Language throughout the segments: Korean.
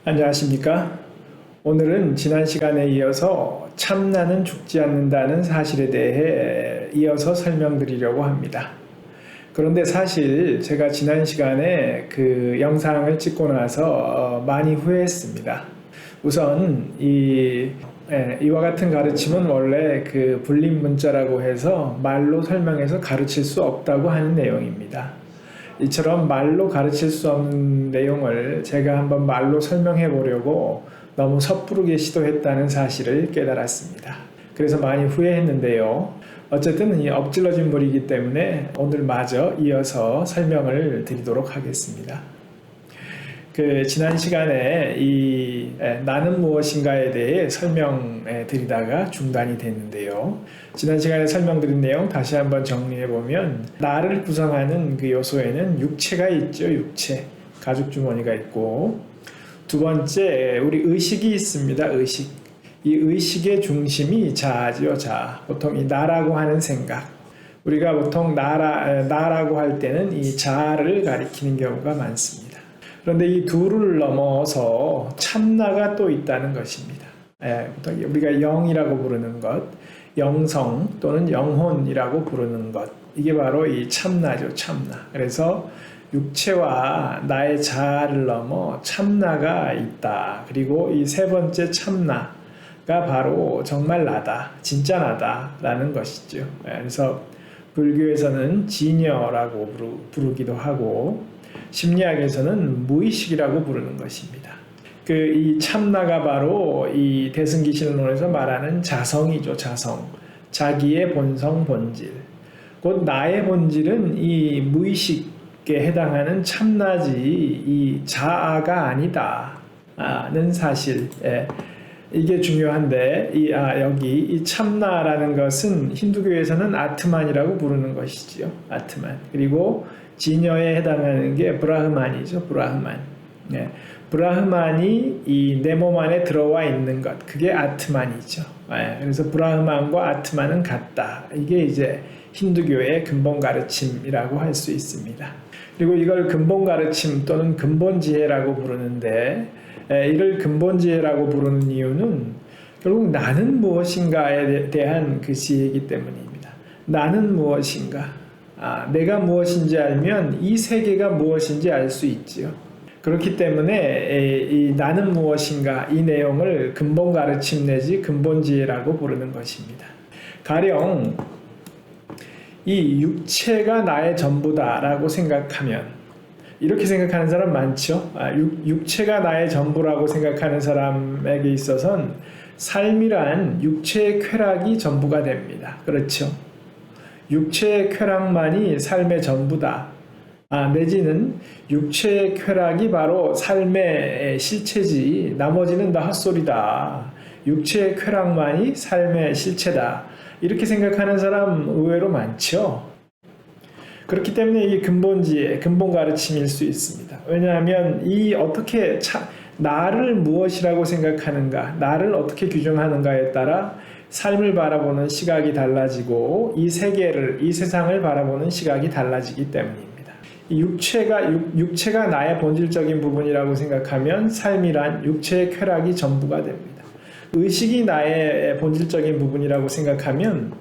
안녕하십니까? 오늘은 지난 시간에 이어서 참나는 죽지 않는다는 사실에 대해 이어서 설명드리려고 합니다. 그런데 사실 제가 지난 시간에 그 영상을 찍고 나서 많이 후회했습니다. 우선 이와 같은 가르침은 원래 그 불림 문자라고 해서 말로 설명해서 가르칠 수 없다고 하는 내용입니다. 이처럼 말로 가르칠 수 없는 내용을 제가 한번 말로 설명해 보려고 너무 섣부르게 시도했다는 사실을 깨달았습니다. 그래서 많이 후회했는데요. 어쨌든 이 엎질러진 물이기 때문에 오늘 마저 이어서 설명을 드리도록 하겠습니다. 지난 시간에 나는 무엇인가에 대해 설명해 드리다가 중단이 됐는데요. 지난 시간에 설명드린 내용 다시 한번 정리해 보면, 나를 구성하는 그 요소에는 육체가 있죠. 육체. 가죽 주머니가 있고, 두 번째 우리 의식이 있습니다. 의식. 이 의식의 중심이 자아죠. 자아. 보통 이 나라고 하는 생각. 우리가 보통 나라고 할 때는 이 자아를 가리키는 경우가 많습니다. 그런데 이 둘을 넘어서 참나가 또 있다는 것입니다. 보통 우리가 영이라고 부르는 것, 영성 또는 영혼이라고 부르는 것, 이게 바로 이 참나죠. 참나. 그래서 육체와 나의 자아를 넘어 참나가 있다. 그리고 이 세 번째 참나가 바로 정말 나다, 진짜 나다라는 것이죠. 그래서 불교에서는 진여라고 부르기도 하고, 심리학에서는 무의식이라고 부르는 것입니다. 이 참나가 바로 이 대승기실론에서 말하는 자성이죠. 자성. 자기의 본성, 본질. 곧 나의 본질은 이 무의식에 해당하는 참나지 이 자아가 아니다는 사실. 이게 중요한데, 여기 이 참나라는 것은 힌두교에서는 아트만이라고 부르는 것이지요. 아트만. 그리고 진여에 해당하는 게 브라흐만이죠. 브라흐만. 브라흐만이 이 내 몸 안에 들어와 있는 것, 그게 아트만이죠. 그래서 브라흐만과 아트만은 같다. 이게 이제 힌두교의 근본 가르침이라고 할 수 있습니다. 그리고 이걸 근본 가르침 또는 근본 지혜라고 부르는데, 이를 근본 지혜라고 부르는 이유는 결국 나는 무엇인가에 대한 그 지혜이기 때문입니다. 나는 무엇인가? 내가 무엇인지 알면 이 세계가 무엇인지 알 수 있지요. 그렇기 때문에 이 나는 무엇인가 이 내용을 근본 가르침 내지 근본 지혜라고 부르는 것입니다. 가령 이 육체가 나의 전부다라고 생각하면, 이렇게 생각하는 사람 많죠. 육체가 나의 전부라고 생각하는 사람에게 있어서는 삶이란 육체의 쾌락이 전부가 됩니다. 그렇죠. 육체의 쾌락만이 삶의 전부다. 내지는 육체의 쾌락이 바로 삶의 실체지, 나머지는 다 헛소리다. 육체의 쾌락만이 삶의 실체다. 이렇게 생각하는 사람 의외로 많죠. 그렇기 때문에 이게 근본지혜, 근본 가르침일 수 있습니다. 왜냐하면 어떻게 나를 무엇이라고 생각하는가, 나를 어떻게 규정하는가에 따라 삶을 바라보는 시각이 달라지고 이 세계를, 이 세상을 바라보는 시각이 달라지기 때문입니다. 육체가 나의 본질적인 부분이라고 생각하면 삶이란 육체의 쾌락이 전부가 됩니다. 의식이 나의 본질적인 부분이라고 생각하면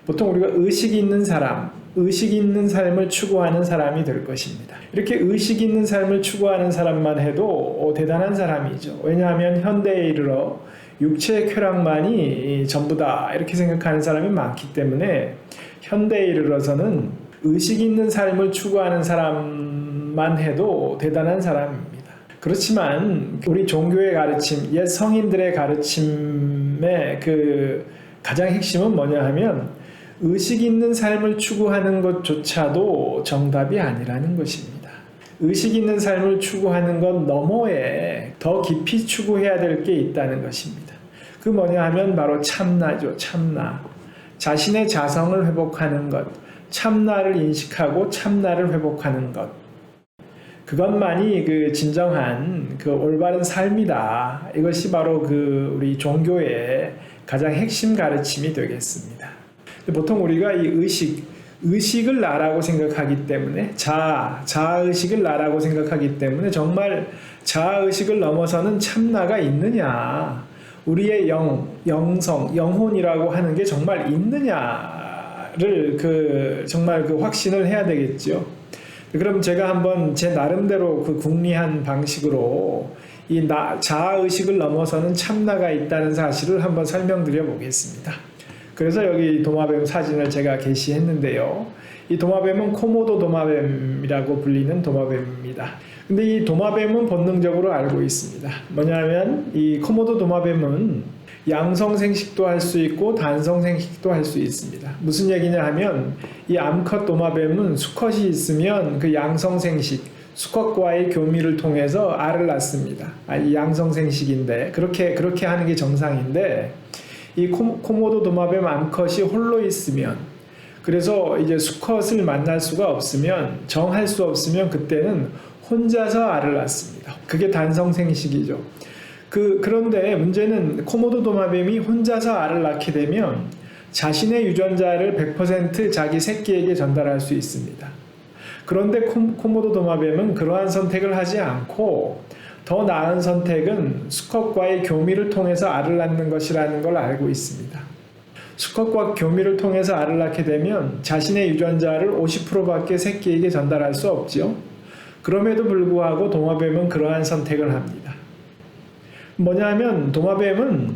보통 우리가 의식이 있는 사람, 의식이 있는 삶을 추구하는 사람이 될 것입니다. 이렇게 의식이 있는 삶을 추구하는 사람만 해도 대단한 사람이죠. 왜냐하면 현대에 이르러 육체의 쾌락만이 전부다 이렇게 생각하는 사람이 많기 때문에 현대에 이르러서는 의식 있는 삶을 추구하는 사람만 해도 대단한 사람입니다. 그렇지만 우리 종교의 가르침, 옛 성인들의 가르침의 가장 핵심은 뭐냐 하면, 의식 있는 삶을 추구하는 것조차도 정답이 아니라는 것입니다. 의식 있는 삶을 추구하는 것 너머에 더 깊이 추구해야 될 게 있다는 것입니다. 그 뭐냐 하면 바로 참나죠. 참나. 자신의 자성을 회복하는 것, 참나를 인식하고 참나를 회복하는 것, 그것만이 진정한 올바른 삶이다. 이것이 바로 우리 종교의 가장 핵심 가르침이 되겠습니다. 보통 우리가 이 의식을 나라고 생각하기 때문에, 자아의식을 나라고 생각하기 때문에 정말 자아의식을 넘어서는 참나가 있느냐, 우리의 영성, 영혼이라고 하는 게 정말 있느냐를 정말 확신을 해야 되겠죠. 그럼 제가 한번 제 나름대로 궁리한 방식으로 이 자아의식을 넘어서는 참나가 있다는 사실을 한번 설명드려 보겠습니다. 그래서 여기 도마뱀 사진을 제가 게시했는데요. 이 도마뱀은 코모도 도마뱀이라고 불리는 도마뱀입니다. 근데 이 도마뱀은 본능적으로 알고 있습니다. 뭐냐면 이 코모도 도마뱀은 양성생식도 할 수 있고 단성생식도 할 수 있습니다. 무슨 얘기냐 하면 이 암컷 도마뱀은 수컷이 있으면 그 양성생식, 수컷과의 교미를 통해서 알을 낳습니다. 이 양성생식인데 그렇게 하는 게 정상인데, 이 코모도 도마뱀 암컷이 홀로 있으면, 그래서 이제 수컷을 만날 수가 없으면, 정할 수 없으면 그때는 혼자서 알을 낳습니다. 그게 단성생식이죠. 그런데 문제는 코모도 도마뱀이 혼자서 알을 낳게 되면 자신의 유전자를 100% 자기 새끼에게 전달할 수 있습니다. 그런데 코모도 도마뱀은 그러한 선택을 하지 않고 더 나은 선택은 수컷과의 교미를 통해서 알을 낳는 것이라는 걸 알고 있습니다. 수컷과 교미를 통해서 알을 낳게 되면 자신의 유전자를 50%밖에 새끼에게 전달할 수 없죠. 그럼에도 불구하고 도마뱀은 그러한 선택을 합니다. 뭐냐면 도마뱀은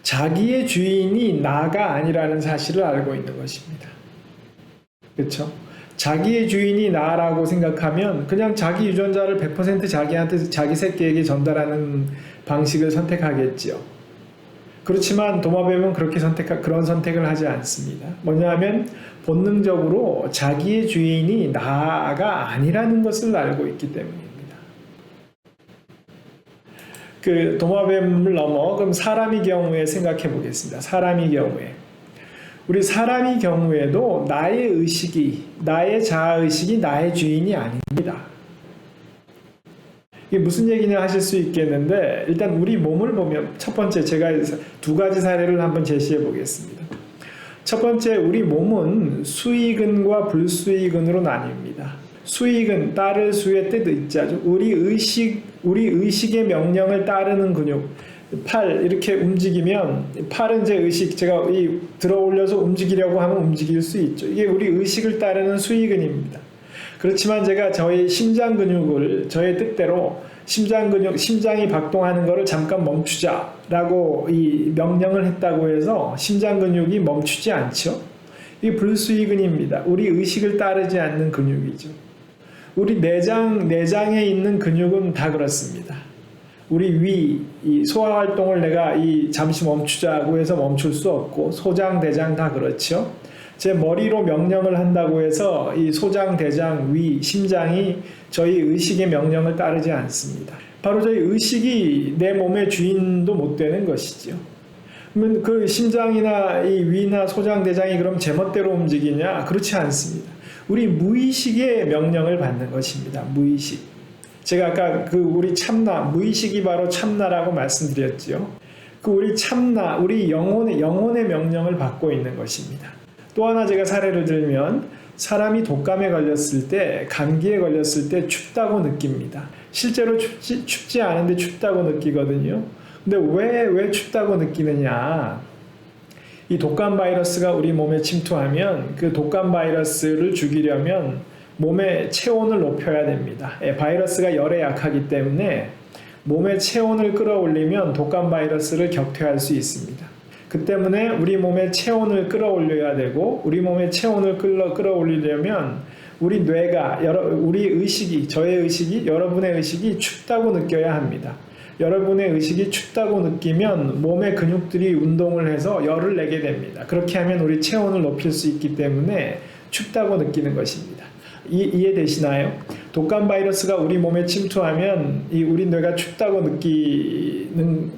자기의 주인이 나가 아니라는 사실을 알고 있는 것입니다. 그렇죠? 자기의 주인이 나라고 생각하면 그냥 자기 유전자를 100% 자기한테, 자기 새끼에게 전달하는 방식을 선택하겠지요. 그렇지만 도마뱀은 그런 선택을 하지 않습니다. 뭐냐면 본능적으로 자기의 주인이 나가 아니라는 것을 알고 있기 때문입니다. 도마뱀을 넘어 그럼 사람의 경우에 생각해 보겠습니다. 사람의 경우에 우리 사람의 경우에도 나의 자아의식이 나의 주인이 아닙니다. 이게 무슨 얘기냐 하실 수 있겠는데, 일단 우리 몸을 보면 첫 번째 제가 두 가지 사례를 한번 제시해 보겠습니다. 첫 번째, 우리 몸은 수의근과 불수의근으로 나뉩니다. 수의근, 따를 수의 뜻 의자죠. 우리 의식의 명령을 따르는 근육, 팔 이렇게 움직이면 팔은 제 의식, 제가 들어 올려서 움직이려고 하면 움직일 수 있죠. 이게 우리 의식을 따르는 수의근입니다. 그렇지만 제가 저희 심장 근육을 저의 뜻대로 심장이 박동하는 것을 잠깐 멈추자라고 이 명령을 했다고 해서 심장 근육이 멈추지 않죠. 이게 불수의근입니다. 우리 의식을 따르지 않는 근육이죠. 우리 내장에 있는 근육은 다 그렇습니다. 우리 이 소화 활동을 내가 잠시 멈추자고 해서 멈출 수 없고, 소장, 대장 다 그렇죠. 제 머리로 명령을 한다고 해서 이 소장, 대장, 심장이 저희 의식의 명령을 따르지 않습니다. 바로 저희 의식이 내 몸의 주인도 못 되는 것이죠. 그러면 그 심장이나 이 위나 소장, 대장이 그럼 제멋대로 움직이냐? 그렇지 않습니다. 우리 무의식의 명령을 받는 것입니다. 무의식. 제가 아까 우리 참나, 무의식이 바로 참나라고 말씀드렸죠. 우리 참나, 우리 영혼의 명령을 받고 있는 것입니다. 또 하나 제가 사례를 들면, 사람이 독감에 걸렸을 때, 감기에 걸렸을 때 춥다고 느낍니다. 실제로 춥지 않은데 춥다고 느끼거든요. 근데 왜 춥다고 느끼느냐? 이 독감 바이러스가 우리 몸에 침투하면 그 독감 바이러스를 죽이려면 몸의 체온을 높여야 됩니다. 바이러스가 열에 약하기 때문에 몸의 체온을 끌어올리면 독감 바이러스를 격퇴할 수 있습니다. 그 때문에 우리 몸의 체온을 끌어올려야 되고, 우리 몸의 체온을 끌어올리려면 우리 뇌가, 우리 의식이, 저의 의식이, 여러분의 의식이 춥다고 느껴야 합니다. 여러분의 의식이 춥다고 느끼면 몸의 근육들이 운동을 해서 열을 내게 됩니다. 그렇게 하면 우리 체온을 높일 수 있기 때문에 춥다고 느끼는 것입니다. 이해되시나요? 독감 바이러스가 우리 몸에 침투하면 우리 뇌가 춥다고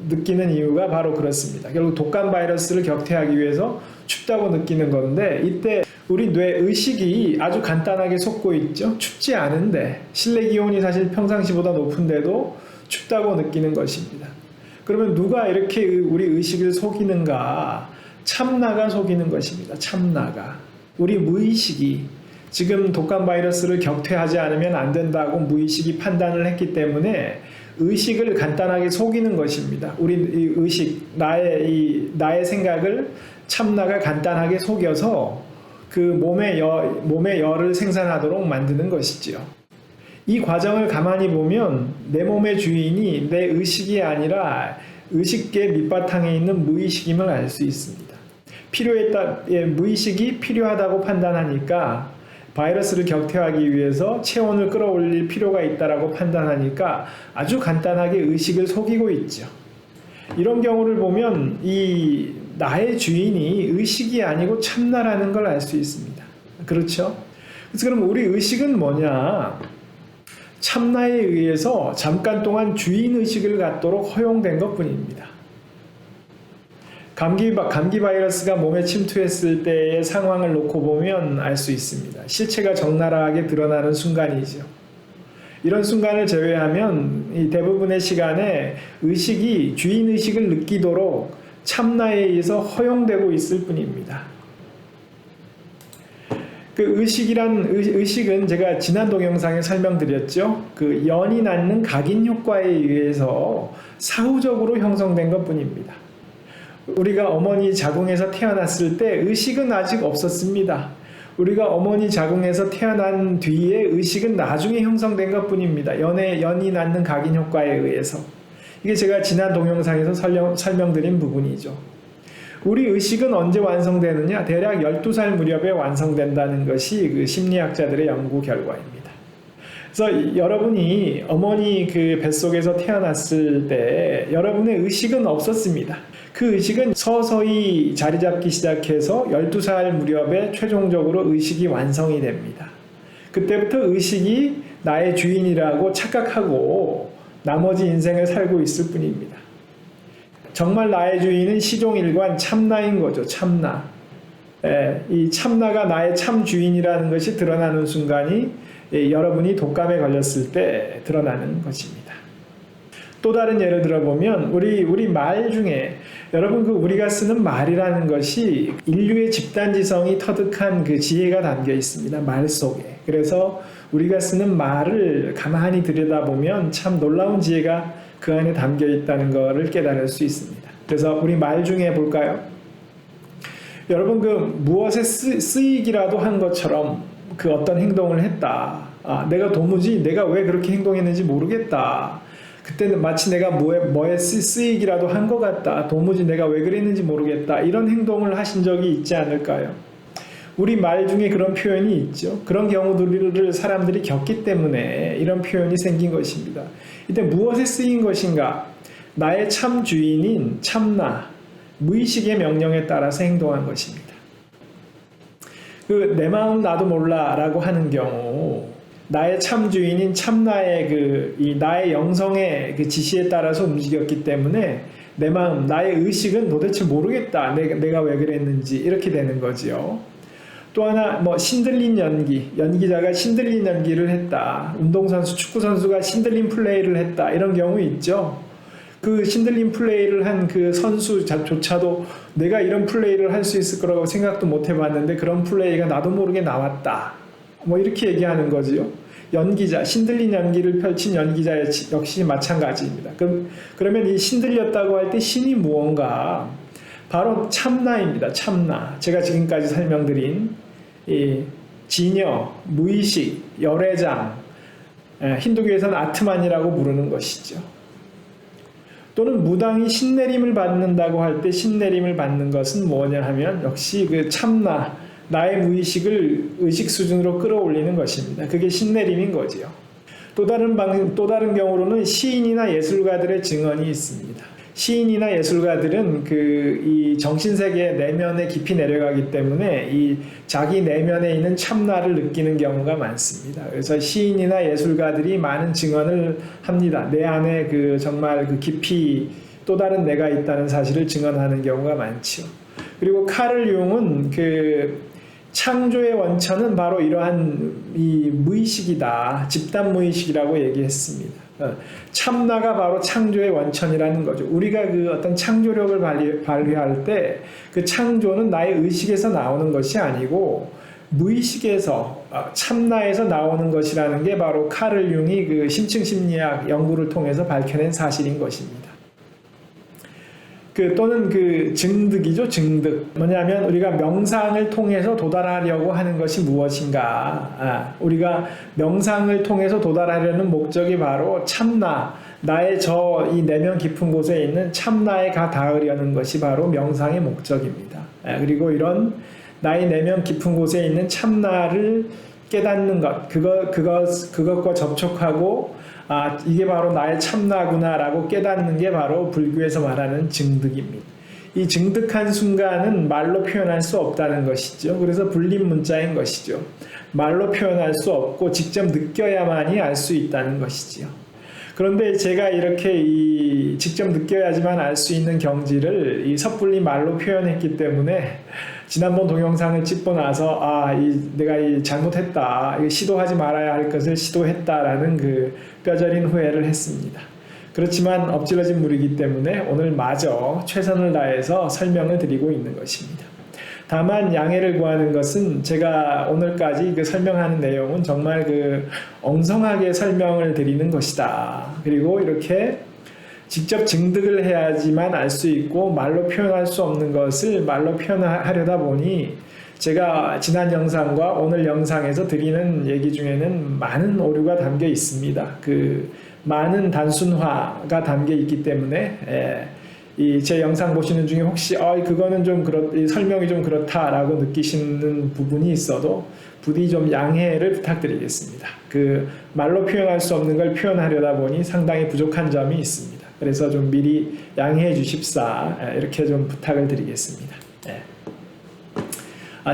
느끼는 이유가 바로 그렇습니다. 결국 독감 바이러스를 격퇴하기 위해서 춥다고 느끼는 건데, 이때 우리 뇌 의식이 아주 간단하게 속고 있죠. 춥지 않은데, 실내 기온이 사실 평상시보다 높은데도 춥다고 느끼는 것입니다. 그러면 누가 이렇게 우리 의식을 속이는가? 참나가 속이는 것입니다. 참나가. 우리 무의식이 지금 독감 바이러스를 격퇴하지 않으면 안 된다고 무의식이 판단을 했기 때문에 의식을 간단하게 속이는 것입니다. 우리 이 의식, 나의 생각을 참나가 간단하게 속여서 그 몸의 열을 생산하도록 만드는 것이지요. 이 과정을 가만히 보면 내 몸의 주인이 내 의식이 아니라 의식계 밑바탕에 있는 무의식임을 알 수 있습니다. 무의식이 필요하다고 판단하니까 바이러스를 격퇴하기 위해서 체온을 끌어올릴 필요가 있다라고 판단하니까 아주 간단하게 의식을 속이고 있죠. 이런 경우를 보면 이 나의 주인이 의식이 아니고 참나라는 걸 알 수 있습니다. 그렇죠? 그래서 그럼 우리 의식은 뭐냐? 참나에 의해서 잠깐 동안 주인의식을 갖도록 허용된 것뿐입니다. 감기 바이러스가 몸에 침투했을 때의 상황을 놓고 보면 알 수 있습니다. 실체가 적나라하게 드러나는 순간이죠. 이런 순간을 제외하면 이 대부분의 시간에 의식이 주인의식을 느끼도록 참나에 의해서 허용되고 있을 뿐입니다. 그 의식은 제가 지난 동영상에 설명드렸죠. 그 연이 낳는 각인 효과에 의해서 사후적으로 형성된 것 뿐입니다. 우리가 어머니 자궁에서 태어났을 때 의식은 아직 없었습니다. 우리가 어머니 자궁에서 태어난 뒤에 의식은 나중에 형성된 것 뿐입니다. 연이 낳는 각인 효과에 의해서. 이게 제가 지난 동영상에서 설명드린 부분이죠. 우리 의식은 언제 완성되느냐? 대략 12살 무렵에 완성된다는 것이 그 심리학자들의 연구 결과입니다. 그래서 여러분이 어머니 그 뱃속에서 태어났을 때 여러분의 의식은 없었습니다. 그 의식은 서서히 자리 잡기 시작해서 12살 무렵에 최종적으로 의식이 완성이 됩니다. 그때부터 의식이 나의 주인이라고 착각하고 나머지 인생을 살고 있을 뿐입니다. 정말 나의 주인은 시종일관 참나인 거죠. 참나. 이 참나가 나의 참 주인이라는 것이 드러나는 순간이 여러분이 독감에 걸렸을 때 드러나는 것입니다. 또 다른 예를 들어보면 우리 말 중에 여러분 우리가 쓰는 말이라는 것이 인류의 집단지성이 터득한 그 지혜가 담겨 있습니다. 말 속에. 그래서 우리가 쓰는 말을 가만히 들여다보면 참 놀라운 지혜가 그 안에 담겨 있다는 것을 깨달을 수 있습니다. 그래서 우리 말 중에 볼까요? 여러분 무엇에 쓰이기라도 한 것처럼 그 어떤 행동을 했다. 내가 도무지 내가 왜 그렇게 행동했는지 모르겠다. 그때는 마치 내가 뭐에 쓰이기라도 한 것 같다. 도무지 내가 왜 그랬는지 모르겠다. 이런 행동을 하신 적이 있지 않을까요? 우리 말 중에 그런 표현이 있죠. 그런 경우들을 사람들이 겪기 때문에 이런 표현이 생긴 것입니다. 이때 무엇에 쓰인 것인가? 나의 참 주인인 참나, 무의식의 명령에 따라서 행동한 것입니다. 내 마음 나도 몰라라고 하는 경우 나의 참 주인인 참나의 나의 영성의 그 지시에 따라서 움직였기 때문에 내 마음, 나의 의식은 도대체 모르겠다. 내가 왜 그랬는지 이렇게 되는 거지요. 또 하나 신들린 연기자가 신들린 연기를 했다. 운동선수, 축구선수가 신들린 플레이를 했다. 이런 경우 있죠. 그 신들린 플레이를 한 그 선수조차도 내가 이런 플레이를 할 수 있을 거라고 생각도 못 해봤는데 그런 플레이가 나도 모르게 나왔다. 이렇게 얘기하는 거지요. 연기자, 신들린 연기를 펼친 연기자 역시 마찬가지입니다. 그러면 이 신들렸다고 할 때 신이 무언가? 바로 참나입니다. 참나. 제가 지금까지 설명드린 이 진여, 무의식, 열애장, 힌두교에서는 아트만이라고 부르는 것이죠. 또는 무당이 신내림을 받는다고 할 때 신내림을 받는 것은 뭐냐 하면 역시 그 참나, 나의 무의식을 의식 수준으로 끌어올리는 것입니다. 그게 신내림인 거지요. 또 다른 경우로는 시인이나 예술가들의 증언이 있습니다. 시인이나 예술가들은 이 정신세계 내면에 깊이 내려가기 때문에 이 자기 내면에 있는 참나를 느끼는 경우가 많습니다. 그래서 시인이나 예술가들이 많은 증언을 합니다. 내 안에 정말 깊이 또 다른 내가 있다는 사실을 증언하는 경우가 많죠. 그리고 카를 융은 창조의 원천은 바로 이러한 이 무의식이다. 집단 무의식이라고 얘기했습니다. 참나가 바로 창조의 원천이라는 거죠. 우리가 어떤 창조력을 발휘할 때 그 창조는 나의 의식에서 나오는 것이 아니고 무의식에서 참나에서 나오는 것이라는 게 바로 카를 융이 그 심층심리학 연구를 통해서 밝혀낸 사실인 것입니다. 또는 증득이죠. 증득. 뭐냐면 우리가 명상을 통해서 도달하려고 하는 것이 무엇인가. 우리가 명상을 통해서 도달하려는 목적이 바로 참나, 나의 이 내면 깊은 곳에 있는 참나에 닿으려는 것이 바로 명상의 목적입니다. 그리고 이런 나의 내면 깊은 곳에 있는 참나를 깨닫는 것, 그것과 접촉하고 이게 바로 나의 참나구나라고 깨닫는 게 바로 불교에서 말하는 증득입니다. 이 증득한 순간은 말로 표현할 수 없다는 것이죠. 그래서 불림 문자인 것이죠. 말로 표현할 수 없고 직접 느껴야만이 알 수 있다는 것이지요. 그런데 제가 이렇게 직접 느껴야지만 알 수 있는 경지를 섣불리 말로 표현했기 때문에 지난번 동영상을 찍고 나서 내가 잘못했다, 시도하지 말아야 할 것을 시도했다라는 뼈저린 후회를 했습니다. 그렇지만 엎질러진 물이기 때문에 오늘 마저 최선을 다해서 설명을 드리고 있는 것입니다. 다만 양해를 구하는 것은 제가 오늘까지 설명하는 내용은 정말 엉성하게 설명을 드리는 것이다. 그리고 이렇게 직접 증득을 해야지만 알 수 있고 말로 표현할 수 없는 것을 말로 표현하려다 보니 제가 지난 영상과 오늘 영상에서 드리는 얘기 중에는 많은 오류가 담겨 있습니다. 많은 단순화가 담겨 있기 때문에 제 영상 보시는 중에 혹시 그거는 좀 설명이 좀 그렇다라고 느끼시는 부분이 있어도 부디 좀 양해를 부탁드리겠습니다. 말로 표현할 수 없는 걸 표현하려다 보니 상당히 부족한 점이 있습니다. 그래서 좀 미리 양해해 주십사 이렇게 좀 부탁을 드리겠습니다.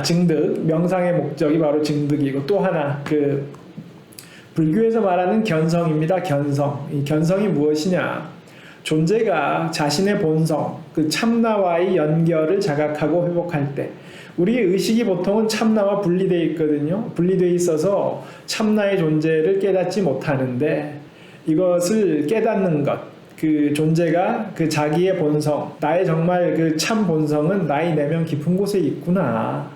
증득, 명상의 목적이 바로 증득이고 또 하나 불교에서 말하는 견성입니다. 견성. 이 견성이 무엇이냐? 존재가 자신의 본성, 참나와의 연결을 자각하고 회복할 때 우리의 의식이 보통은 참나와 분리되어 있거든요. 분리되어 있어서 참나의 존재를 깨닫지 못하는데 이것을 깨닫는 것, 존재가 자기의 본성, 나의 정말 참 본성은 나의 내면 깊은 곳에 있구나.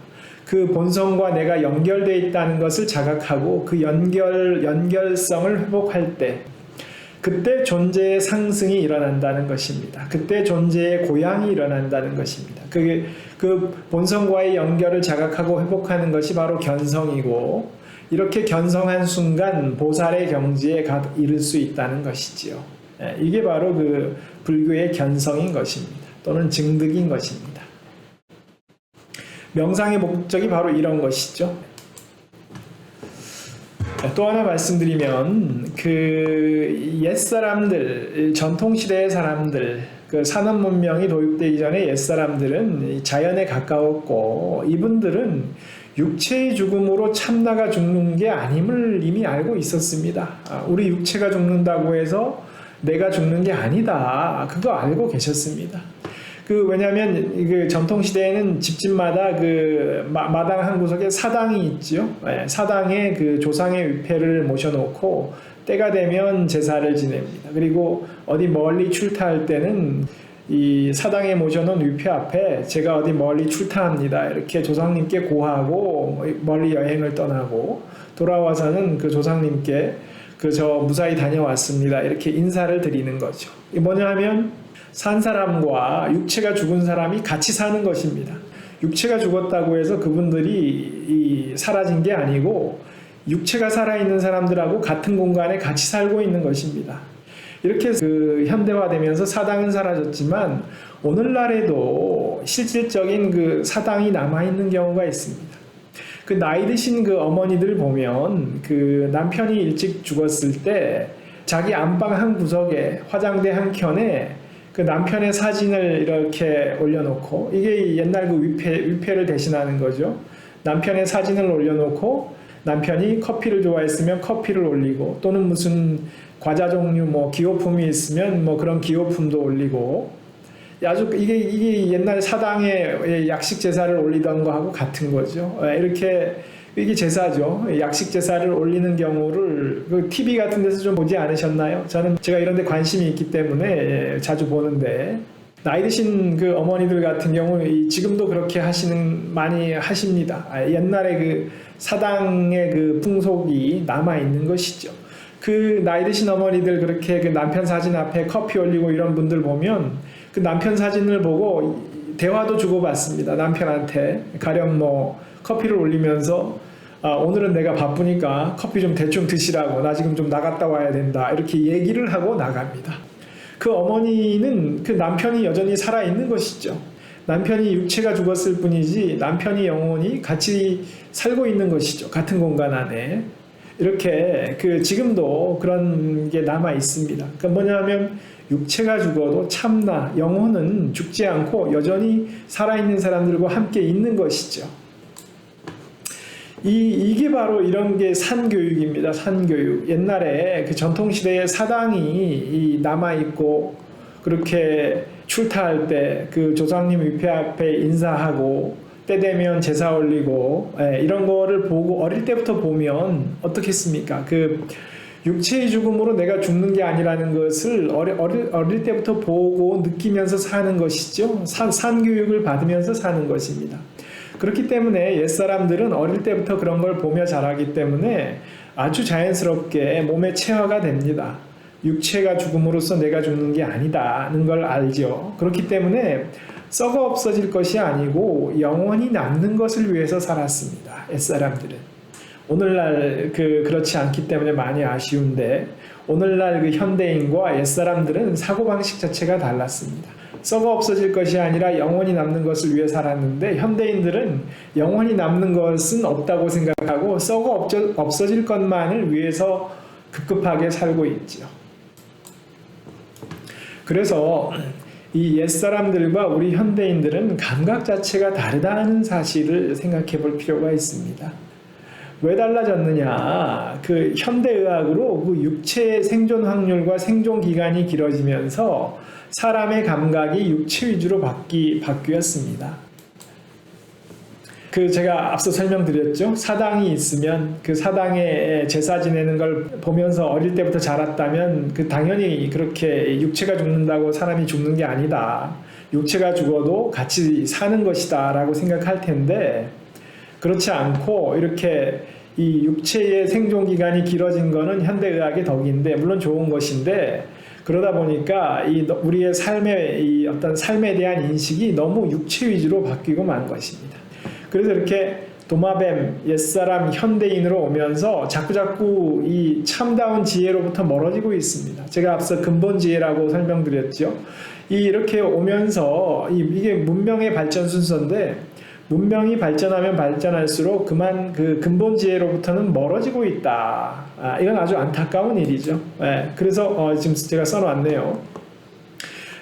본성과 내가 연결되어 있다는 것을 자각하고 연결성을 회복할 때 그때 존재의 상승이 일어난다는 것입니다. 그때 존재의 고양이 일어난다는 것입니다. 본성과의 연결을 자각하고 회복하는 것이 바로 견성이고 이렇게 견성한 순간 보살의 경지에 이를 수 있다는 것이지요. 이게 바로 불교의 견성인 것입니다. 또는 증득인 것입니다. 명상의 목적이 바로 이런 것이죠. 또 하나 말씀드리면 옛사람들, 전통시대의 사람들, 산업 문명이 도입되기 전에 옛사람들은 자연에 가까웠고 이분들은 육체의 죽음으로 참나가 죽는 게 아님을 이미 알고 있었습니다. 우리 육체가 죽는다고 해서 내가 죽는 게 아니다. 그거 알고 계셨습니다. 왜냐하면 전통시대에는 집집마다 마당 한 구석에 사당이 있죠. 사당에 조상의 위패를 모셔놓고 때가 되면 제사를 지냅니다. 그리고 어디 멀리 출타할 때는 이 사당에 모셔놓은 위패 앞에 제가 어디 멀리 출타합니다. 이렇게 조상님께 고하고 멀리 여행을 떠나고 돌아와서는 조상님께 저 무사히 다녀왔습니다. 이렇게 인사를 드리는 거죠. 이게 뭐냐 하면 산 사람과 육체가 죽은 사람이 같이 사는 것입니다. 육체가 죽었다고 해서 그분들이 사라진 게 아니고 육체가 살아있는 사람들하고 같은 공간에 같이 살고 있는 것입니다. 이렇게 현대화되면서 사당은 사라졌지만 오늘날에도 실질적인 사당이 남아있는 경우가 있습니다. 나이 드신 어머니들 보면 남편이 일찍 죽었을 때 자기 안방 한 구석에 화장대 한 켠에 남편의 사진을 이렇게 올려놓고 이게 옛날 위패를 대신하는 거죠. 남편의 사진을 올려놓고 남편이 커피를 좋아했으면 커피를 올리고 또는 무슨 과자 종류 기호품이 있으면 그런 기호품도 올리고 아주 이게 옛날 사당에 약식 제사를 올리던 거하고 같은 거죠. 이게 제사죠. 약식 제사를 올리는 경우를 TV 같은 데서 좀 보지 않으셨나요? 제가 이런 데 관심이 있기 때문에 자주 보는데 나이 드신 그 어머니들 같은 경우 지금도 그렇게 많이 하십니다. 옛날에 그 사당의 그 풍속이 남아 있는 것이죠. 그 나이 드신 어머니들 그렇게 그 남편 사진 앞에 커피 올리고 이런 분들 보면 그 남편 사진을 보고 대화도 주고받습니다. 남편한테 가령 뭐 커피를 올리면서 오늘은 내가 바쁘니까 커피 좀 대충 드시라고, 나 지금 좀 나갔다 와야 된다, 이렇게 얘기를 하고 나갑니다. 그 어머니는 그 남편이 여전히 살아있는 것이죠. 남편이 육체가 죽었을 뿐이지 남편이 영원히 같이 살고 있는 것이죠. 같은 공간 안에. 이렇게 지금도 그런 게 남아 있습니다. 그러니까 뭐냐면 육체가 죽어도 참나 영혼은 죽지 않고 여전히 살아있는 사람들과 함께 있는 것이죠. 이게 바로 이런 게 산교육입니다. 산교육. 옛날에 그 전통시대에 사당이 남아있고, 그렇게 출타할 때 그 조상님 위패 앞에 인사하고, 때 되면 제사 올리고, 이런 거를 보고, 어릴 때부터 보면 어떻겠습니까? 육체의 죽음으로 내가 죽는 게 아니라는 것을 어릴 때부터 보고 느끼면서 사는 것이죠. 산교육을 받으면서 사는 것입니다. 그렇기 때문에 옛사람들은 어릴 때부터 그런 걸 보며 자라기 때문에 아주 자연스럽게 몸에 체화가 됩니다. 육체가 죽음으로써 내가 죽는 게 아니다는 걸 알죠. 그렇기 때문에 썩어 없어질 것이 아니고 영원히 남는 것을 위해서 살았습니다. 옛사람들은. 오늘날 그렇지 않기 때문에 많이 아쉬운데, 오늘날 그 현대인과 옛사람들은 사고방식 자체가 달랐습니다. 썩어 없어질 것이 아니라 영원히 남는 것을 위해 살았는데, 현대인들은 영원히 남는 것은 없다고 생각하고 썩어 없어질 것만을 위해서 급급하게 살고 있지요. 그래서 이 옛사람들과 우리 현대인들은 감각 자체가 다르다는 사실을 생각해 볼 필요가 있습니다. 왜 달라졌느냐? 현대의학으로 육체의 생존 확률과 생존 기간이 길어지면서 사람의 감각이 육체 위주로 바뀌었습니다. 제가 앞서 설명드렸죠. 사당이 있으면 그 사당에 제사 지내는 걸 보면서 어릴 때부터 자랐다면 당연히 그렇게 육체가 죽는다고 사람이 죽는 게 아니다, 육체가 죽어도 같이 사는 것이다 라고 생각할 텐데, 그렇지 않고 이렇게 이 육체의 생존 기간이 길어진 거는 현대의학의 덕인데, 물론 좋은 것인데, 그러다 보니까 우리의 어떤 삶에 대한 인식이 너무 육체 위주로 바뀌고 만 것입니다. 그래서 이렇게 도마뱀, 옛사람, 현대인으로 오면서 자꾸자꾸 이 참다운 지혜로부터 멀어지고 있습니다. 제가 앞서 근본 지혜라고 설명드렸죠. 이렇게 오면서 이게 문명의 발전 순서인데, 문명이 발전하면 발전할수록 그만 근본 지혜로부터는 멀어지고 있다. 이건 아주 안타까운 일이죠. 그래서 지금 제가 써놨네요.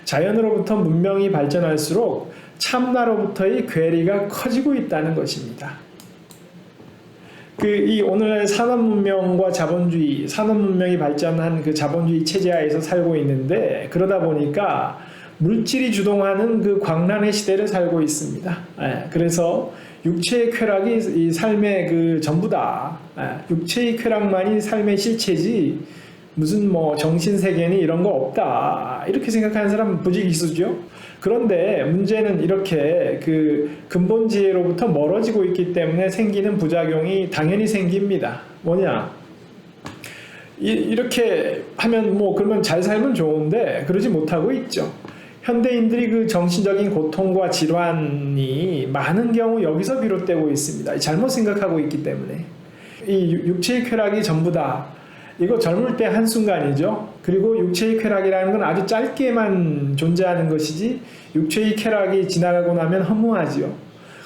자연으로부터 문명이 발전할수록 참나로부터의 괴리가 커지고 있다는 것입니다. 이 오늘날 산업문명과 자본주의, 산업문명이 발전한 자본주의 체제하에서 살고 있는데, 그러다 보니까 물질이 주동하는 광란의 시대를 살고 있습니다. 그래서 육체의 쾌락이 이 삶의 전부다. 육체의 쾌락만이 삶의 실체지 무슨 정신세계니 이런 거 없다, 이렇게 생각하는 사람은 부지기수죠. 그런데 문제는 이렇게 근본 지혜로부터 멀어지고 있기 때문에 생기는 부작용이 당연히 생깁니다. 뭐냐? 이렇게 하면 그러면 잘 살면 좋은데 그러지 못하고 있죠. 현대인들이 정신적인 고통과 질환이 많은 경우 여기서 비롯되고 있습니다. 잘못 생각하고 있기 때문에. 이 육체의 쾌락이 전부다. 이거 젊을 때 한순간이죠. 그리고 육체의 쾌락이라는 건 아주 짧게만 존재하는 것이지, 육체의 쾌락이 지나가고 나면 허무하지요.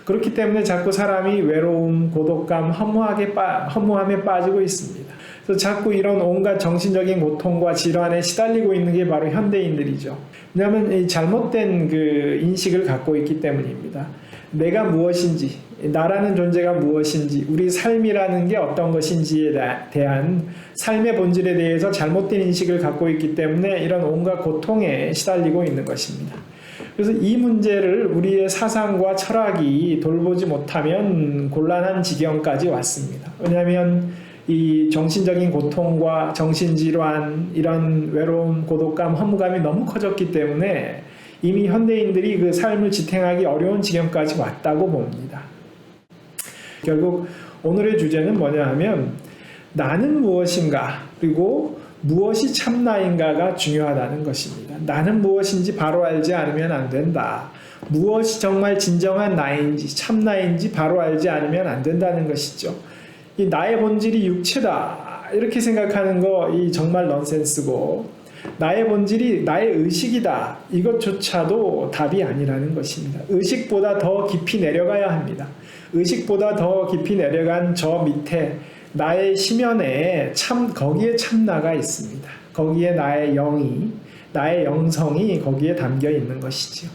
그렇기 때문에 자꾸 사람이 외로움, 고독감, 허무함에 빠지고 있습니다. 그래서 자꾸 이런 온갖 정신적인 고통과 질환에 시달리고 있는 게 바로 현대인들이죠. 왜냐하면 이 잘못된 인식을 갖고 있기 때문입니다. 내가 무엇인지, 나라는 존재가 무엇인지, 우리 삶이라는 게 어떤 것인지에 대한 삶의 본질에 대해서 잘못된 인식을 갖고 있기 때문에 이런 온갖 고통에 시달리고 있는 것입니다. 그래서 이 문제를 우리의 사상과 철학이 돌보지 못하면 곤란한 지경까지 왔습니다. 왜냐하면 이 정신적인 고통과 정신질환, 이런 외로움, 고독감, 허무감이 너무 커졌기 때문에 이미 현대인들이 그 삶을 지탱하기 어려운 지경까지 왔다고 봅니다. 결국 오늘의 주제는 뭐냐 하면 나는 무엇인가 그리고 무엇이 참나인가가 중요하다는 것입니다. 나는 무엇인지 바로 알지 않으면 안 된다. 무엇이 정말 진정한 나인지 참나인지 바로 알지 않으면 안 된다는 것이죠. 이 나의 본질이 육체다 이렇게 생각하는 거 이 정말 넌센스고, 나의 본질이 나의 의식이다 이것조차도 답이 아니라는 것입니다. 의식보다 더 깊이 내려가야 합니다. 의식보다 더 깊이 내려간 저 밑에 나의 심연에 거기에 참나가 있습니다. 거기에 나의 영이, 나의 영성이 거기에 담겨 있는 것이지요.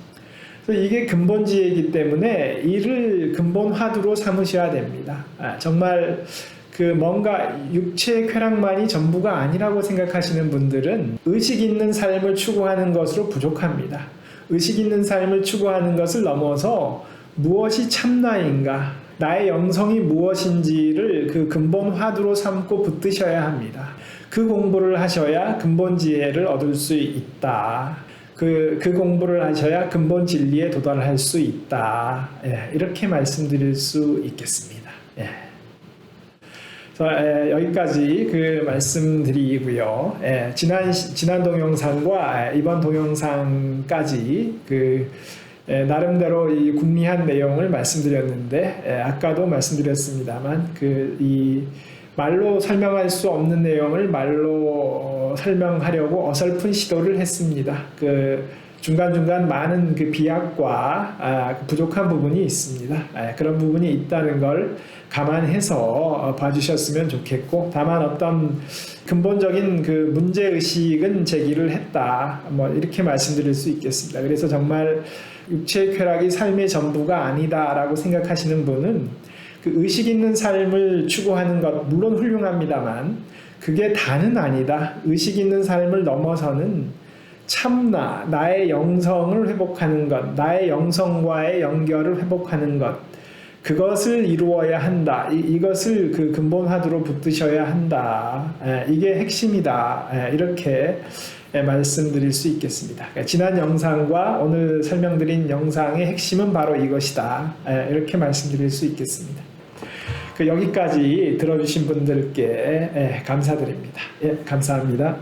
그래서 이게 근본지혜이기 때문에 이를 근본 화두로 삼으셔야 됩니다. 정말 뭔가 육체의 쾌락만이 전부가 아니라고 생각하시는 분들은 의식 있는 삶을 추구하는 것으로 부족합니다. 의식 있는 삶을 추구하는 것을 넘어서 무엇이 참나인가, 나의 영성이 무엇인지를 그 근본 화두로 삼고 붙드셔야 합니다. 그 공부를 하셔야 근본 지혜를 얻을 수 있다. 그 공부를 하셔야 근본 진리에 도달할 수 있다. 이렇게 말씀드릴 수 있겠습니다. 여기까지 말씀드리고요. 지난 동영상과 이번 동영상까지 나름대로 이 궁리한 내용을 말씀드렸는데, 아까도 말씀드렸습니다만 이 말로 설명할 수 없는 내용을 말로 설명하려고 어설픈 시도를 했습니다. 중간중간 많은 비약과 부족한 부분이 있습니다. 그런 부분이 있다는 걸 감안해서 봐주셨으면 좋겠고, 다만 어떤 근본적인 문제의식은 제기를 했다, 이렇게 말씀드릴 수 있겠습니다. 그래서 정말 육체의 쾌락이 삶의 전부가 아니다라고 생각하시는 분은 의식 있는 삶을 추구하는 것 물론 훌륭합니다만 그게 다는 아니다. 의식 있는 삶을 넘어서는 참나, 나의 영성을 회복하는 것, 나의 영성과의 연결을 회복하는 것, 그것을 이루어야 한다. 이것을 근본 화두로 붙드셔야 한다. 이게 핵심이다. 이렇게 말씀드릴 수 있겠습니다. 지난 영상과 오늘 설명드린 영상의 핵심은 바로 이것이다. 이렇게 말씀드릴 수 있겠습니다. 여기까지 들어주신 분들께 감사드립니다. 감사합니다.